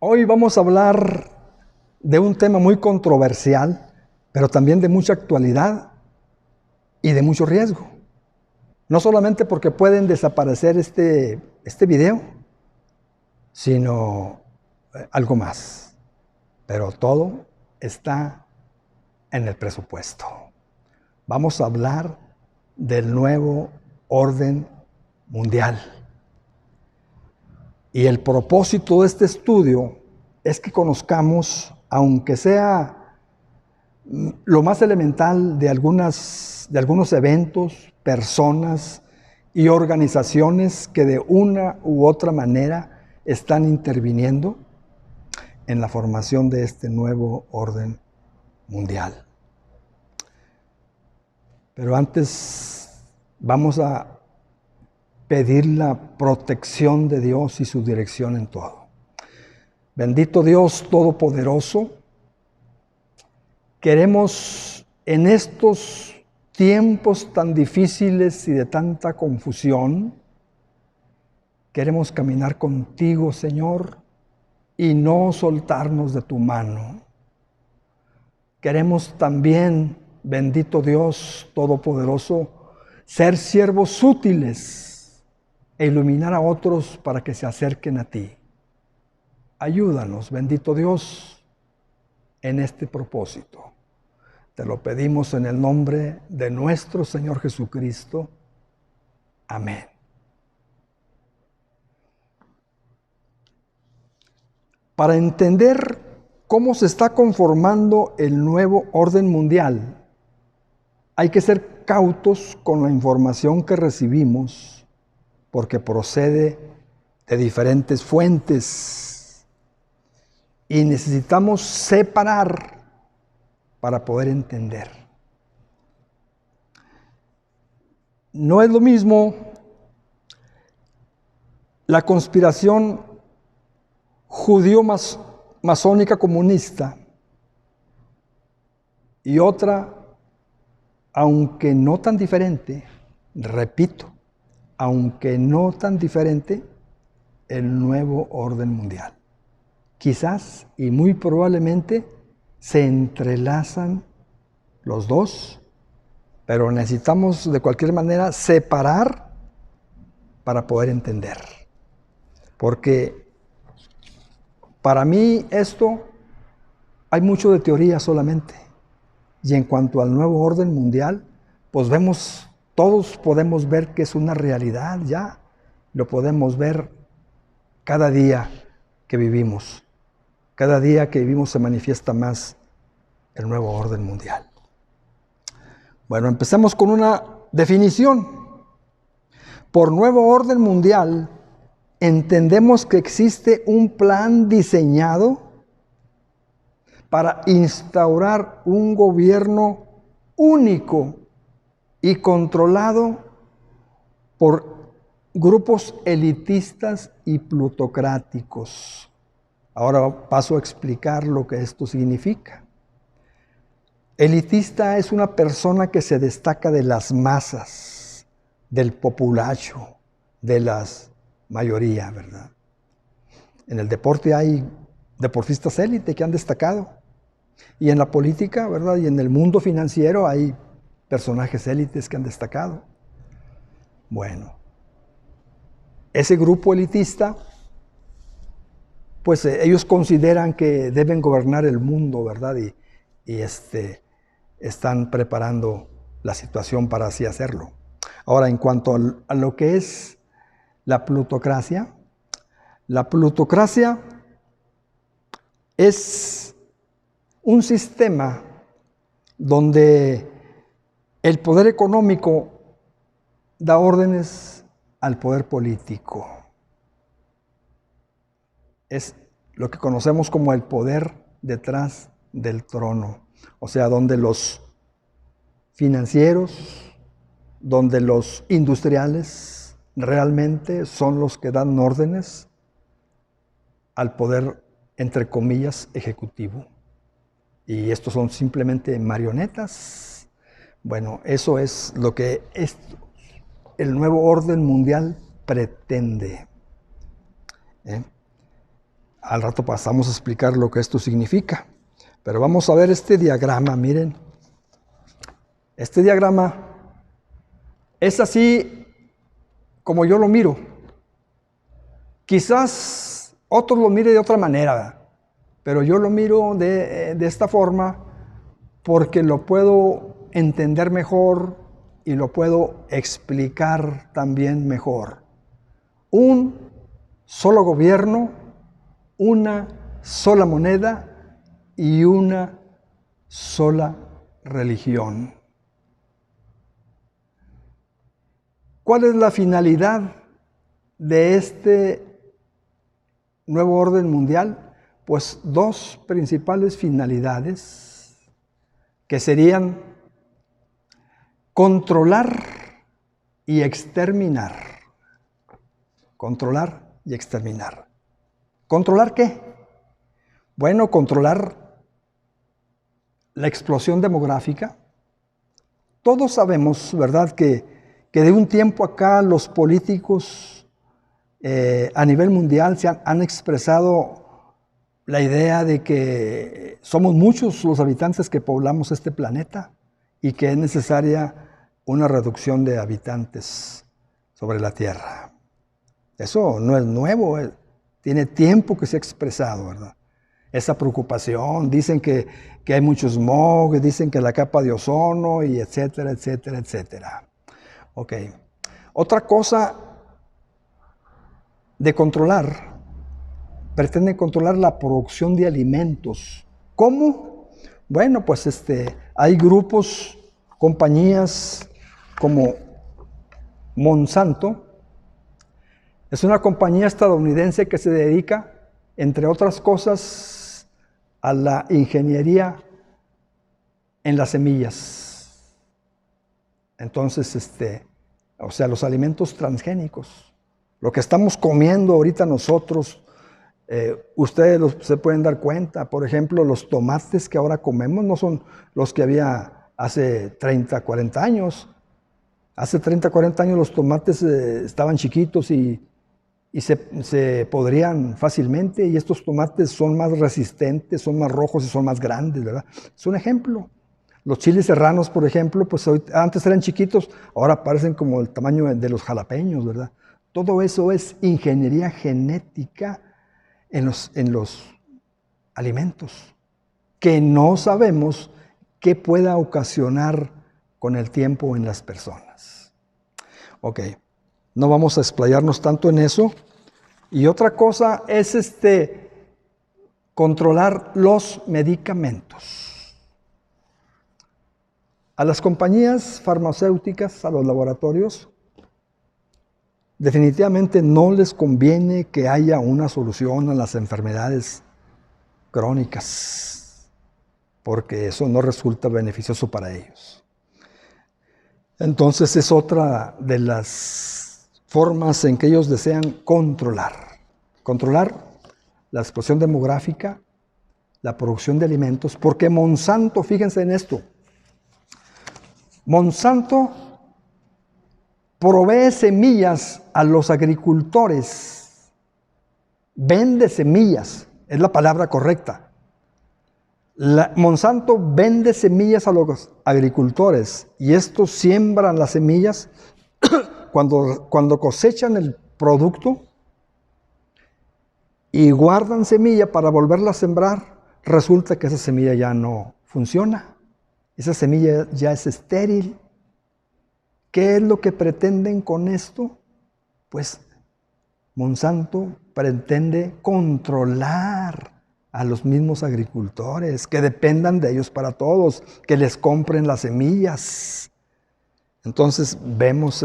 Hoy vamos a hablar de un tema muy controversial, pero también de mucha actualidad y de mucho riesgo. No solamente porque pueden desaparecer este video, sino algo más. Pero todo está en el presupuesto. Vamos a hablar del nuevo orden mundial. Y el propósito de este estudio es que conozcamos, aunque sea lo más elemental de algunos eventos, personas y organizaciones que de una u otra manera están interviniendo en la formación de este nuevo orden mundial. Pero antes vamos a pedir la protección de Dios y su dirección en todo. Bendito Dios Todopoderoso, queremos en estos tiempos tan difíciles y de tanta confusión, queremos caminar contigo, Señor, y no soltarnos de tu mano. Queremos también, bendito Dios Todopoderoso, ser siervos útiles e iluminar a otros para que se acerquen a ti. Ayúdanos, bendito Dios, en este propósito. Te lo pedimos en el nombre de nuestro Señor Jesucristo. Amén. Para entender cómo se está conformando el nuevo orden mundial, hay que ser cautos con la información que recibimos, porque procede de diferentes fuentes y necesitamos separar para poder entender. No es lo mismo la conspiración judío-masónica comunista y otra, aunque no tan diferente, repito, aunque no tan diferente, el nuevo orden mundial. Quizás y muy probablemente se entrelazan los dos, pero necesitamos de cualquier manera separar para poder entender. Porque para mí esto hay mucho de teoría solamente. Y en cuanto al nuevo orden mundial, pues todos podemos ver que es una realidad ya. Lo podemos ver cada día que vivimos. Cada día que vivimos se manifiesta más el nuevo orden mundial. Bueno, empecemos con una definición. Por nuevo orden mundial, entendemos que existe un plan diseñado para instaurar un gobierno único y controlado por grupos elitistas y plutocráticos. Ahora paso a explicar lo que esto significa. Elitista es una persona que se destaca de las masas, del populacho, de la mayoría, ¿verdad? En el deporte hay deportistas élite que han destacado. Y en la política, ¿verdad? Y en el mundo financiero hay personajes élites que han destacado. Bueno, ese grupo elitista, pues ellos consideran que deben gobernar el mundo, ¿verdad? Y están preparando la situación para así hacerlo. Ahora, en cuanto a lo que es la plutocracia es un sistema donde el poder económico da órdenes al poder político. Es lo que conocemos como el poder detrás del trono. O sea, donde los financieros, donde los industriales realmente son los que dan órdenes al poder, entre comillas, ejecutivo. Y estos son simplemente marionetas. Bueno, eso es lo que el nuevo orden mundial pretende. Al rato pasamos a explicar lo que esto significa. Pero vamos a ver este diagrama, miren. Este diagrama es así como yo lo miro. Quizás otros lo miren de otra manera, pero yo lo miro de esta forma porque lo puedo entender mejor y lo puedo explicar también mejor. Un solo gobierno, una sola moneda y una sola religión. ¿Cuál es la finalidad de este nuevo orden mundial? Pues dos principales finalidades que serían controlar y exterminar. Controlar y exterminar. ¿Controlar qué? Bueno, controlar la explosión demográfica. Todos sabemos, ¿verdad?, que de un tiempo acá los políticos a nivel mundial han expresado la idea de que somos muchos los habitantes que poblamos este planeta y que es necesaria una reducción de habitantes sobre la Tierra. Eso no es nuevo, tiene tiempo que se ha expresado, ¿verdad? Esa preocupación, dicen que hay mucho smog, dicen que la capa de ozono y etcétera, etcétera, etcétera. Ok. Otra cosa de controlar, pretenden controlar la producción de alimentos. ¿Cómo? Bueno, pues hay grupos, compañías como Monsanto. Es una compañía estadounidense que se dedica, entre otras cosas, a la ingeniería en las semillas. Entonces, o sea, los alimentos transgénicos, lo que estamos comiendo ahorita nosotros, ustedes se pueden dar cuenta, por ejemplo, los tomates que ahora comemos no son los que había hace 30, 40 años. Hace 30, 40 años los tomates estaban chiquitos y se podrían fácilmente, y estos tomates son más resistentes, son más rojos y son más grandes, ¿verdad? Es un ejemplo. Los chiles serranos, por ejemplo, pues antes eran chiquitos, ahora parecen como el tamaño de los jalapeños, ¿verdad? Todo eso es ingeniería genética en los alimentos, que no sabemos qué pueda ocasionar con el tiempo en las personas. Ok, no vamos a explayarnos tanto en eso. Y otra cosa es controlar los medicamentos. A las compañías farmacéuticas, a los laboratorios, definitivamente no les conviene que haya una solución a las enfermedades crónicas, porque eso no resulta beneficioso para ellos. Entonces es otra de las formas en que ellos desean controlar la explosión demográfica, la producción de alimentos, porque Monsanto, fíjense en esto, Monsanto provee semillas a los agricultores, vende semillas, es la palabra correcta. Monsanto vende semillas a los agricultores y estos siembran las semillas. Cuando cosechan el producto y guardan semilla para volverla a sembrar, resulta que esa semilla ya no funciona. Esa semilla ya es estéril. ¿Qué es lo que pretenden con esto? Pues Monsanto pretende controlar a los mismos agricultores, que dependan de ellos para todos, que les compren las semillas. Entonces vemos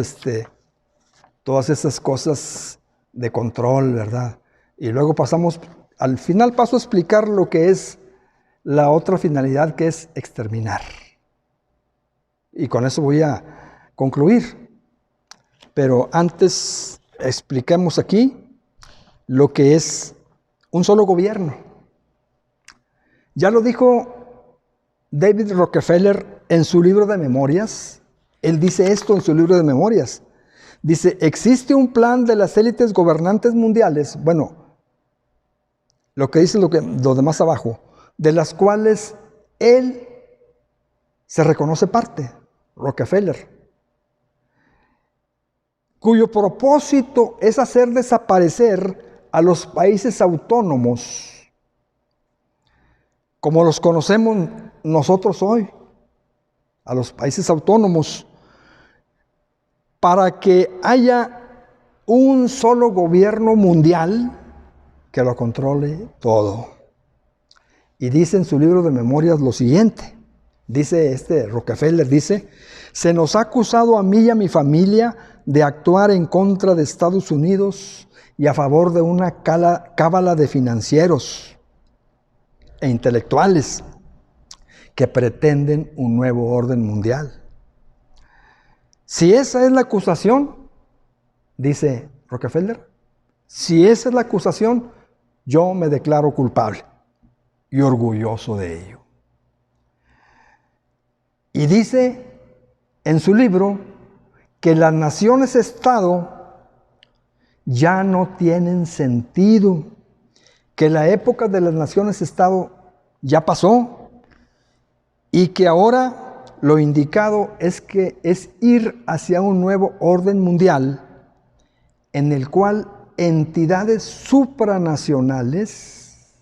todas esas cosas de control, ¿verdad? Y luego pasamos, al final paso a explicar lo que es la otra finalidad, que es exterminar. Y con eso voy a concluir. Pero antes expliquemos aquí lo que es un solo gobierno. Ya lo dijo David Rockefeller en su libro de memorias. Él dice esto en su libro de memorias. Dice, existe un plan de las élites gobernantes mundiales. Bueno, lo que dice lo de más abajo, de las cuales él se reconoce parte, Rockefeller, cuyo propósito es hacer desaparecer a los países autónomos, como los conocemos nosotros hoy, a los países autónomos, para que haya un solo gobierno mundial que lo controle todo. Y dice en su libro de memorias lo siguiente, dice Rockefeller, dice, se nos ha acusado a mí y a mi familia de actuar en contra de Estados Unidos y a favor de una cábala de financieros e intelectuales que pretenden un nuevo orden mundial. Si esa es la acusación, dice Rockefeller, si esa es la acusación, yo me declaro culpable y orgulloso de ello. Y dice en su libro que las naciones-estado ya no tienen sentido, que la época de las naciones-estado ya pasó y que ahora lo indicado es ir hacia un nuevo orden mundial en el cual entidades supranacionales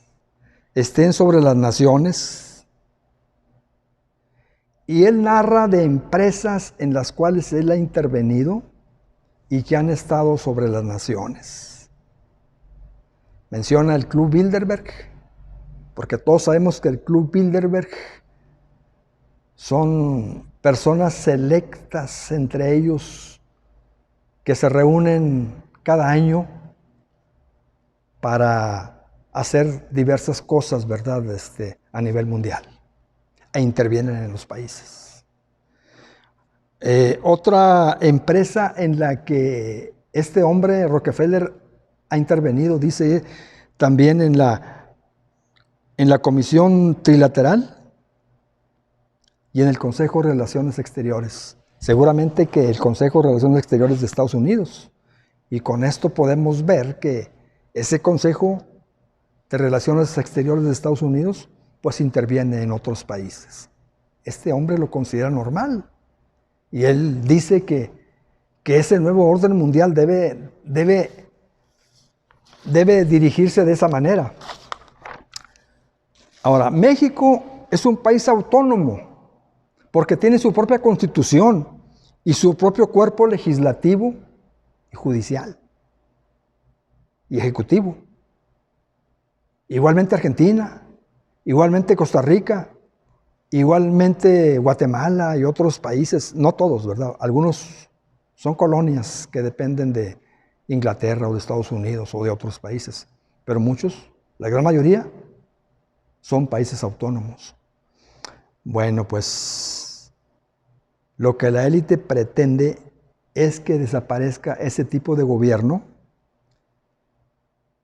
estén sobre las naciones. Y él narra de empresas en las cuales él ha intervenido y que han estado sobre las naciones. Menciona el Club Bilderberg, porque todos sabemos que el Club Bilderberg son personas selectas entre ellos que se reúnen cada año para hacer diversas cosas, ¿verdad?, a nivel mundial, e intervienen en los países. Otra empresa en la que este hombre, Rockefeller, ha intervenido, dice también en la Comisión Trilateral y en el Consejo de Relaciones Exteriores. Seguramente que el Consejo de Relaciones Exteriores de Estados Unidos. Y con esto podemos ver que ese Consejo de Relaciones Exteriores de Estados Unidos pues interviene en otros países. Este hombre lo considera normal. Y él dice que ese nuevo orden mundial debe dirigirse de esa manera. Ahora, México es un país autónomo porque tiene su propia constitución y su propio cuerpo legislativo y judicial y ejecutivo. Igualmente Argentina, igualmente Costa Rica, igualmente Guatemala y otros países, no todos, ¿verdad? Algunos son colonias que dependen de Inglaterra o de Estados Unidos o de otros países, pero muchos, la gran mayoría, son países autónomos. Bueno, pues lo que la élite pretende es que desaparezca ese tipo de gobierno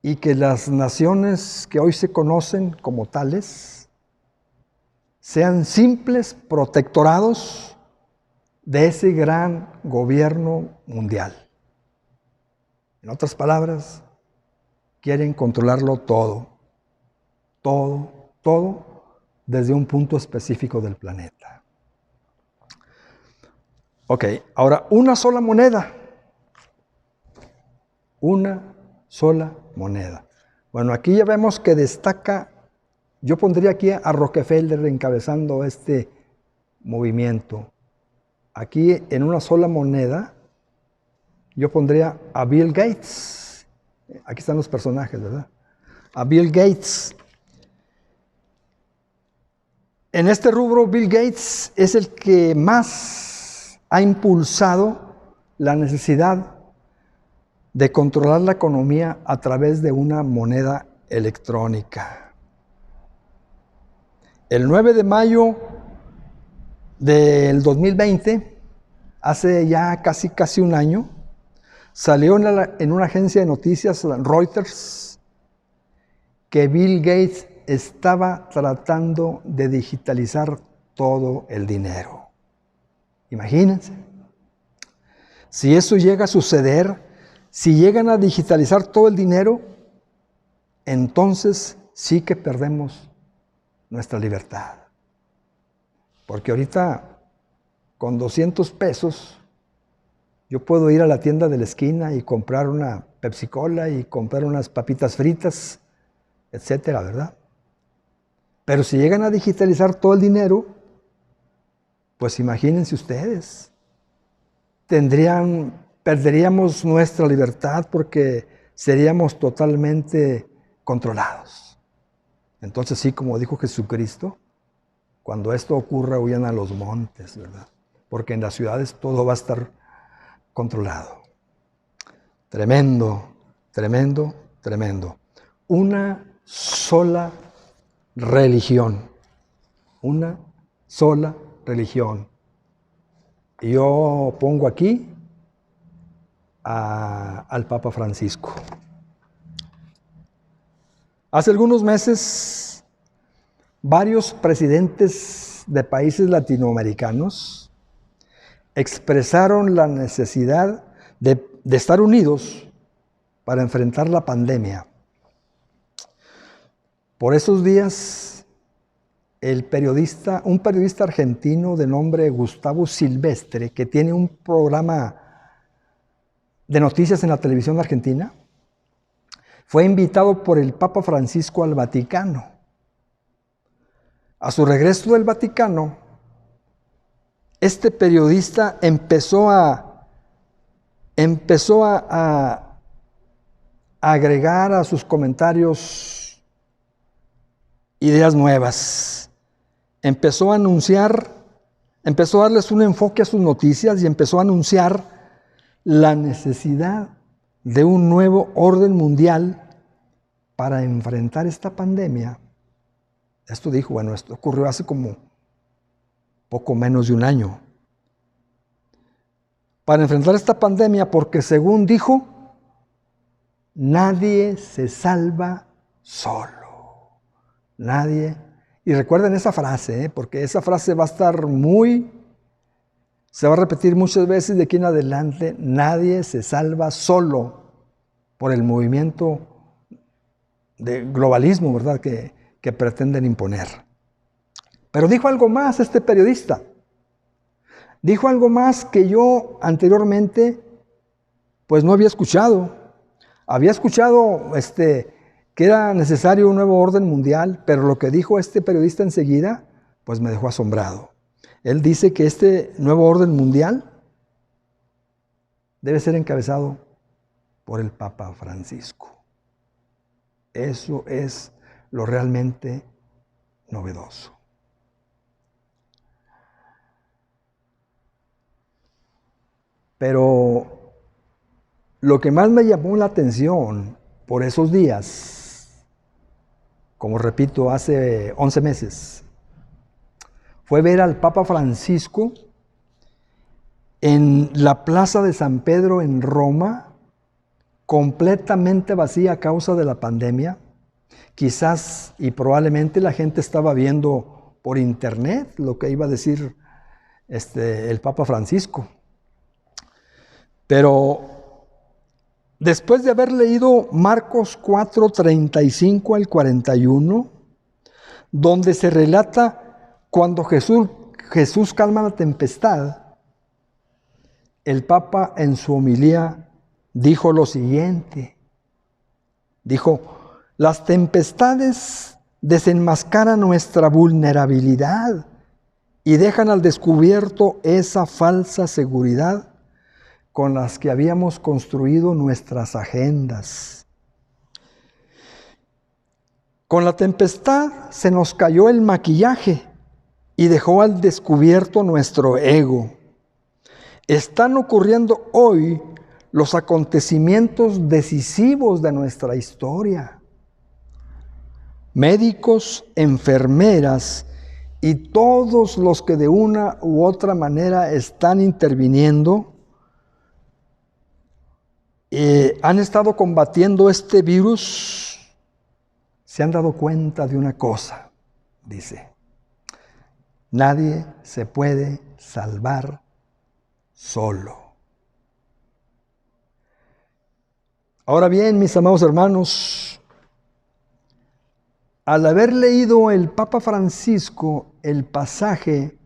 y que las naciones que hoy se conocen como tales sean simples protectorados de ese gran gobierno mundial. En otras palabras, quieren controlarlo todo, desde un punto específico del planeta. Ok, ahora una sola moneda. Una sola moneda. Bueno, aquí ya vemos que destaca, yo pondría aquí a Rockefeller encabezando este movimiento. Aquí en una sola moneda, yo pondría a Bill Gates. Aquí están los personajes, ¿verdad? A Bill Gates. En este rubro, Bill Gates es el que más ha impulsado la necesidad de controlar la economía a través de una moneda electrónica. El 9 de mayo del 2020, hace ya casi un año, salió en una agencia de noticias, Reuters, que Bill Gates estaba tratando de digitalizar todo el dinero. Imagínense. Si eso llega a suceder, si llegan a digitalizar todo el dinero, entonces sí que perdemos nuestra libertad. Porque ahorita, con 200 pesos, yo puedo ir a la tienda de la esquina y comprar una Pepsi Cola y comprar unas papitas fritas, etcétera, ¿verdad? Pero si llegan a digitalizar todo el dinero, pues imagínense ustedes, perderíamos nuestra libertad porque seríamos totalmente controlados. Entonces sí, como dijo Jesucristo, cuando esto ocurra huyan a los montes, ¿verdad? Porque en las ciudades todo va a estar controlado. Tremendo, tremendo, tremendo. Una sola religión. Una sola religión. Y yo pongo aquí al Papa Francisco. Hace algunos meses, varios presidentes de países latinoamericanos expresaron la necesidad de estar unidos para enfrentar la pandemia. Por esos días, un periodista argentino de nombre Gustavo Silvestre, que tiene un programa de noticias en la televisión argentina, fue invitado por el Papa Francisco al Vaticano. A su regreso del Vaticano, este periodista empezó a agregar a sus comentarios ideas nuevas. Empezó a darles un enfoque a sus noticias y empezó a anunciar la necesidad de un nuevo orden mundial para enfrentar esta pandemia. Esto ocurrió hace como poco menos de un año. Para enfrentar esta pandemia, porque según dijo, nadie se salva solo. Nadie. Y recuerden esa frase, porque esa frase se va a repetir muchas veces de aquí en adelante. Nadie se salva solo por el movimiento de globalismo, ¿verdad?, que pretenden imponer. Pero dijo algo más este periodista. Dijo algo más que yo anteriormente pues no había escuchado. Había escuchado que era necesario un nuevo orden mundial, pero lo que dijo este periodista enseguida pues me dejó asombrado. Él dice que este nuevo orden mundial debe ser encabezado por el Papa Francisco. Eso es lo realmente novedoso. Pero lo que más me llamó la atención por esos días, como repito, hace 11 meses, fue ver al Papa Francisco en la Plaza de San Pedro en Roma, completamente vacía a causa de la pandemia. Quizás y probablemente la gente estaba viendo por internet lo que iba a decir el Papa Francisco. Pero después de haber leído Marcos 4, 35 al 41, donde se relata cuando Jesús calma la tempestad, el Papa en su homilía dijo lo siguiente. Dijo: las tempestades desenmascaran nuestra vulnerabilidad y dejan al descubierto esa falsa seguridad con las que habíamos construido nuestras agendas. Con la tempestad se nos cayó el maquillaje y dejó al descubierto nuestro ego. Están ocurriendo hoy los acontecimientos decisivos de nuestra historia. Médicos, enfermeras y todos los que de una u otra manera están interviniendo han estado combatiendo este virus, se han dado cuenta de una cosa, dice: nadie se puede salvar solo. Ahora bien, mis amados hermanos, al haber leído el Papa Francisco el pasaje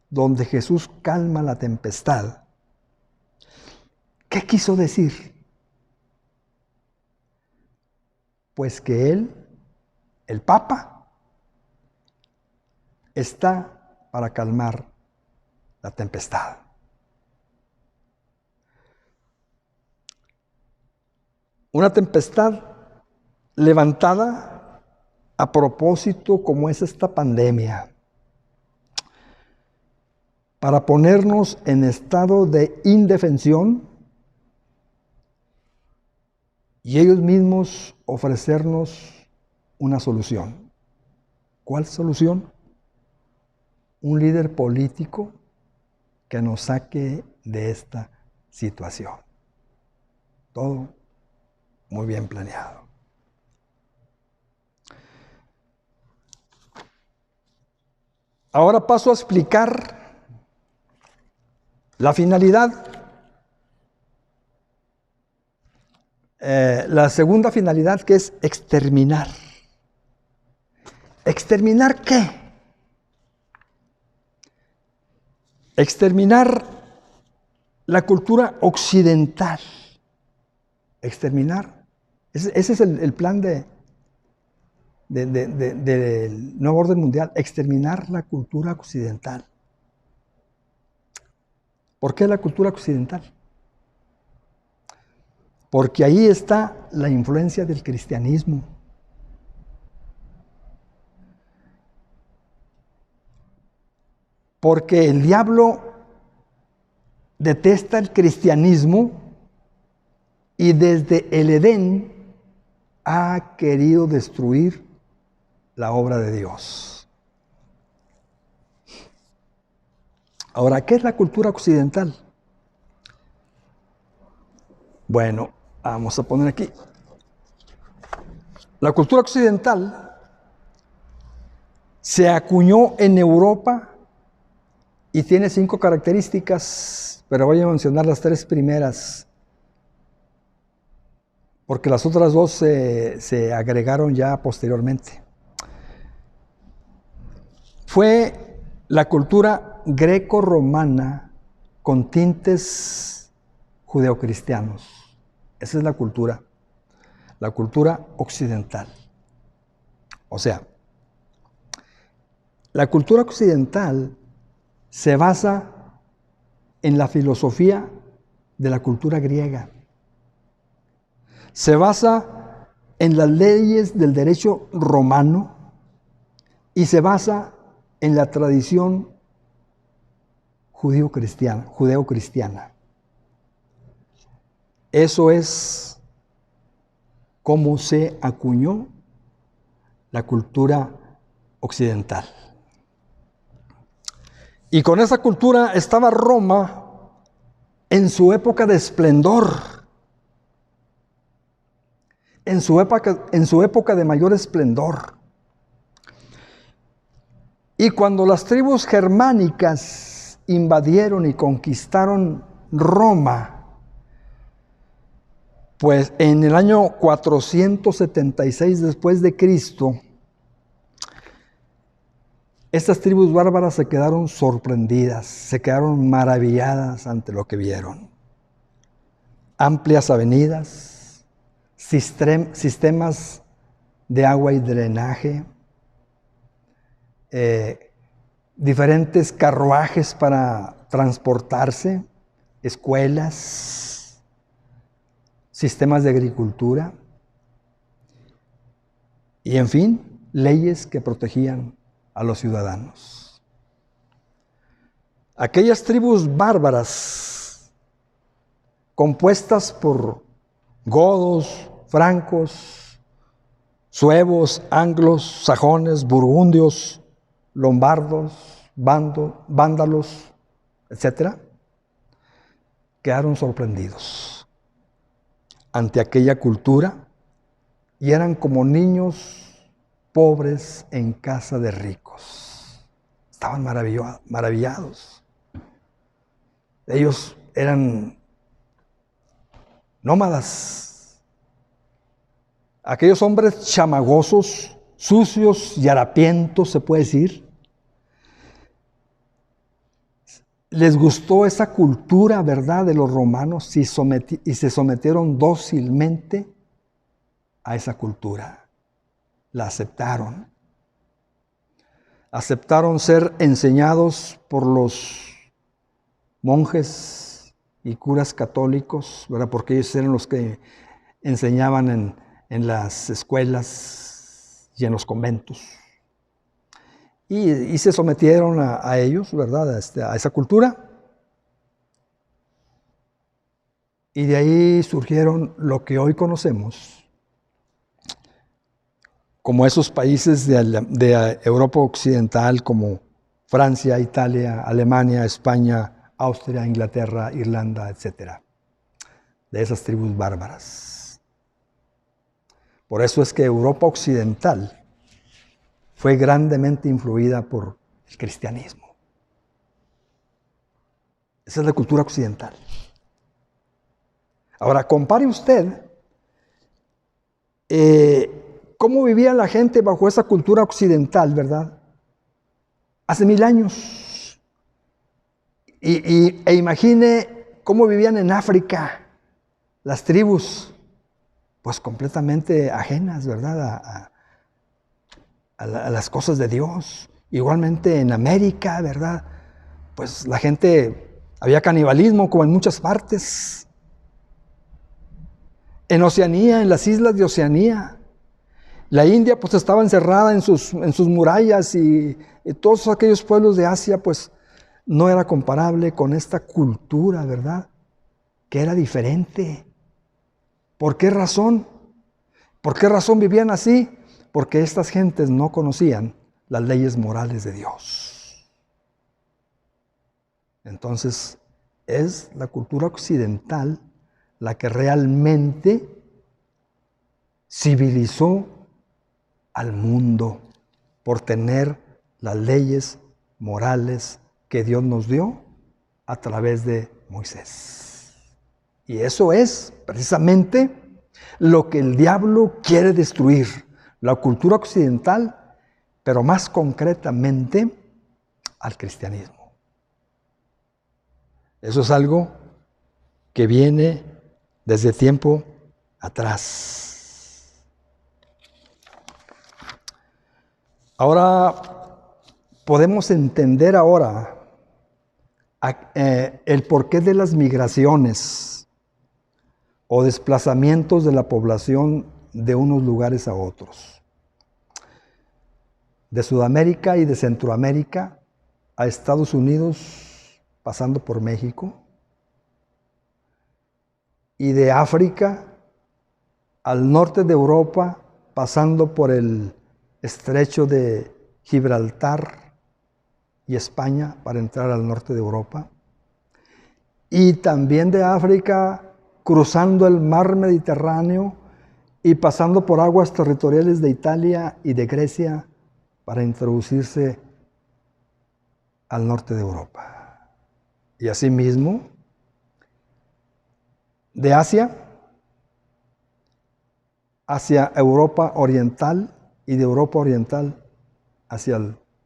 donde Jesús calma la tempestad, ¿qué quiso decir? Pues que él, el Papa, está para calmar la tempestad. Una tempestad levantada a propósito como es esta pandemia, para ponernos en estado de indefensión y ellos mismos ofrecernos una solución. ¿Cuál solución? Un líder político que nos saque de esta situación. Todo muy bien planeado. Ahora paso a explicar la finalidad. La segunda finalidad, que es exterminar. ¿Exterminar qué? Exterminar la cultura occidental. Exterminar. Ese es el plan del nuevo orden mundial. Exterminar la cultura occidental. ¿Por qué la cultura occidental? Porque ahí está la influencia del cristianismo. Porque el diablo detesta el cristianismo y desde el Edén ha querido destruir la obra de Dios. Ahora, ¿qué es la cultura occidental? Bueno, vamos a poner aquí. La cultura occidental se acuñó en Europa y tiene 5 características, pero voy a mencionar las 3 primeras, porque las otras 2 se agregaron ya posteriormente. Fue la cultura greco-romana con tintes judeocristianos. Esa es la cultura occidental. O sea, la cultura occidental se basa en la filosofía de la cultura griega. Se basa en las leyes del derecho romano y se basa en la tradición judeo-cristiana. Eso es cómo se acuñó la cultura occidental. Y con esa cultura estaba Roma en su época de esplendor, en su época de mayor esplendor. Y cuando las tribus germánicas invadieron y conquistaron Roma, pues en el año 476 después de Cristo, estas tribus bárbaras se quedaron sorprendidas, se quedaron maravilladas ante lo que vieron. Amplias avenidas, sistemas de agua y drenaje, diferentes carruajes para transportarse, escuelas, sistemas de agricultura y, en fin, leyes que protegían a los ciudadanos. Aquellas tribus bárbaras, compuestas por godos, francos, suevos, anglos, sajones, burgundios, lombardos, vándalos, etc., quedaron sorprendidos ante aquella cultura y eran como niños pobres en casa de ricos. Estaban maravillados. Ellos eran nómadas. Aquellos hombres chamagosos, sucios y harapientos, se puede decir. Les gustó esa cultura, ¿verdad?, de los romanos y se sometieron dócilmente a esa cultura. La aceptaron. Aceptaron ser enseñados por los monjes y curas católicos, ¿verdad?, porque ellos eran los que enseñaban en las escuelas y en los conventos. Y se sometieron a ellos, ¿verdad?, a esa cultura. Y de ahí surgieron lo que hoy conocemos como esos países de Europa Occidental, como Francia, Italia, Alemania, España, Austria, Inglaterra, Irlanda, etc. De esas tribus bárbaras. Por eso es que Europa Occidental fue grandemente influida por el cristianismo. Esa es la cultura occidental. Ahora, compare usted cómo vivía la gente bajo esa cultura occidental, ¿verdad?, hace 1000 años. E imagine cómo vivían en África las tribus, pues completamente ajenas, ¿verdad?, a las cosas de Dios. Igualmente en América, ¿verdad?, pues la gente, había canibalismo como en muchas partes. En Oceanía, en las islas de Oceanía, la India pues estaba encerrada en sus murallas y todos aquellos pueblos de Asia pues no era comparable con esta cultura, ¿verdad?, que era diferente. ¿Por qué razón? ¿Por qué razón vivían así? Porque estas gentes no conocían las leyes morales de Dios. Entonces, es la cultura occidental la que realmente civilizó al mundo por tener las leyes morales que Dios nos dio a través de Moisés. Y eso es precisamente lo que el diablo quiere destruir, la cultura occidental, pero más concretamente al cristianismo. Eso es algo que viene desde tiempo atrás. Ahora podemos entender el porqué de las migraciones o desplazamientos de la población de unos lugares a otros. De Sudamérica y de Centroamérica a Estados Unidos, pasando por México, y de África al norte de Europa, pasando por el estrecho de Gibraltar y España para entrar al norte de Europa, y también de África cruzando el mar Mediterráneo y pasando por aguas territoriales de Italia y de Grecia para introducirse al norte de Europa. Y asimismo, de Asia hacia Europa Oriental y de Europa Oriental hacia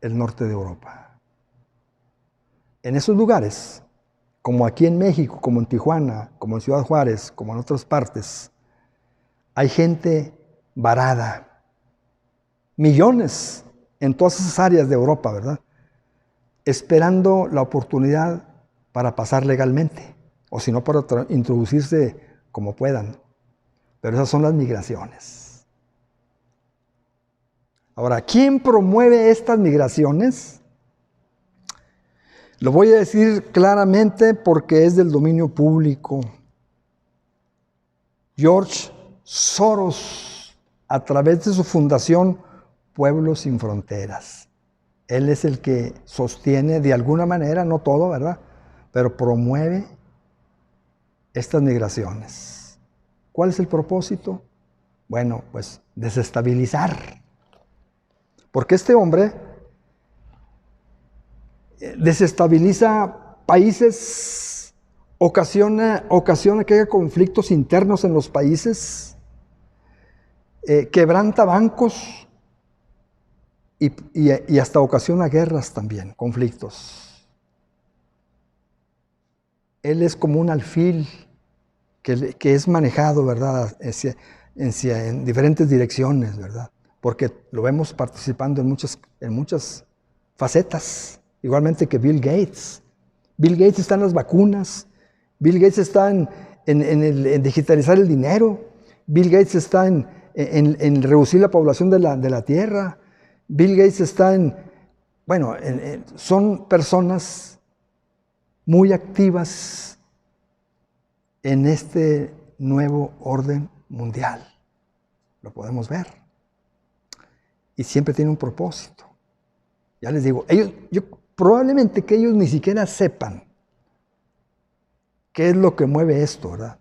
el norte de Europa. En esos lugares, como aquí en México, como en Tijuana, como en Ciudad Juárez, como en otras partes, hay gente varada, millones en todas esas áreas de Europa, ¿verdad?, esperando la oportunidad para pasar legalmente, o si no, para introducirse como puedan. Pero esas son las migraciones. Ahora, ¿quién promueve estas migraciones? Lo voy a decir claramente porque es del dominio público. George Soros, a través de su fundación Pueblos Sin Fronteras. Él es el que sostiene de alguna manera, no todo, ¿verdad?, pero promueve estas migraciones. ¿Cuál es el propósito? Bueno, pues desestabilizar. Porque este hombre desestabiliza países, ocasiona que haya conflictos internos en los países, quebranta bancos, y hasta ocasiona guerras también, conflictos. Él es como un alfil que es manejado, ¿verdad?, en diferentes direcciones, ¿verdad? Porque lo vemos participando en muchas facetas, igualmente que Bill Gates. Bill Gates está en las vacunas, Bill Gates está en digitalizar el dinero, Bill Gates está en reducir la población de la Tierra, Bill Gates está son personas muy activas en este nuevo orden mundial. Lo podemos ver. Y siempre tiene un propósito. Ya les digo, probablemente que ellos ni siquiera sepan qué es lo que mueve esto, ¿verdad?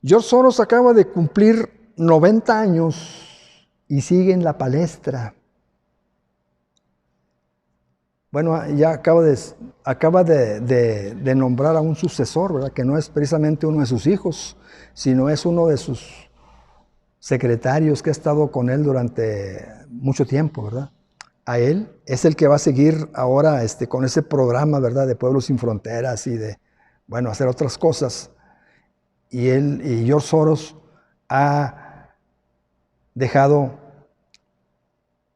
George Soros acaba de cumplir 90 años y sigue en la palestra. Bueno, ya acaba de nombrar a un sucesor, ¿verdad? Que no es precisamente uno de sus hijos, sino es uno de sus secretarios que ha estado con él durante mucho tiempo, ¿verdad? A él es el que va a seguir ahora con ese programa, ¿verdad?, de Pueblos Sin Fronteras y hacer otras cosas. Y George Soros ha dejado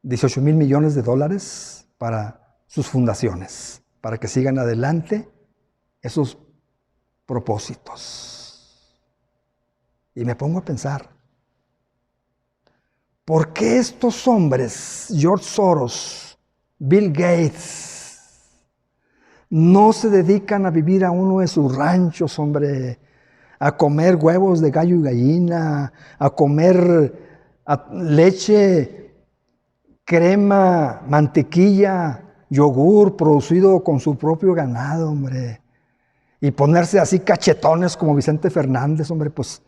18,000 millones de dólares para sus fundaciones, para que sigan adelante esos propósitos. Y me pongo a pensar, ¿por qué estos hombres, George Soros, Bill Gates, no se dedican a vivir a uno de sus ranchos, hombre, a comer huevos de gallo y gallina, a comer leche, crema, mantequilla, yogur producido con su propio ganado, hombre, y ponerse así cachetones como Vicente Fernández, hombre? Pues,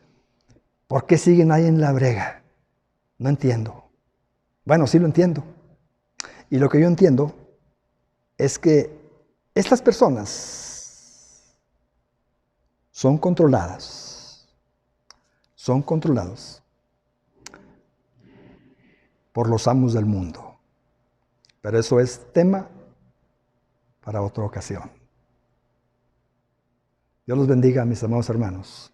¿por qué siguen ahí en la brega? No entiendo. Bueno, sí lo entiendo. Y lo que yo entiendo es que estas personas son controlados por los amos del mundo. Pero eso es tema para otra ocasión. Dios los bendiga, mis amados hermanos.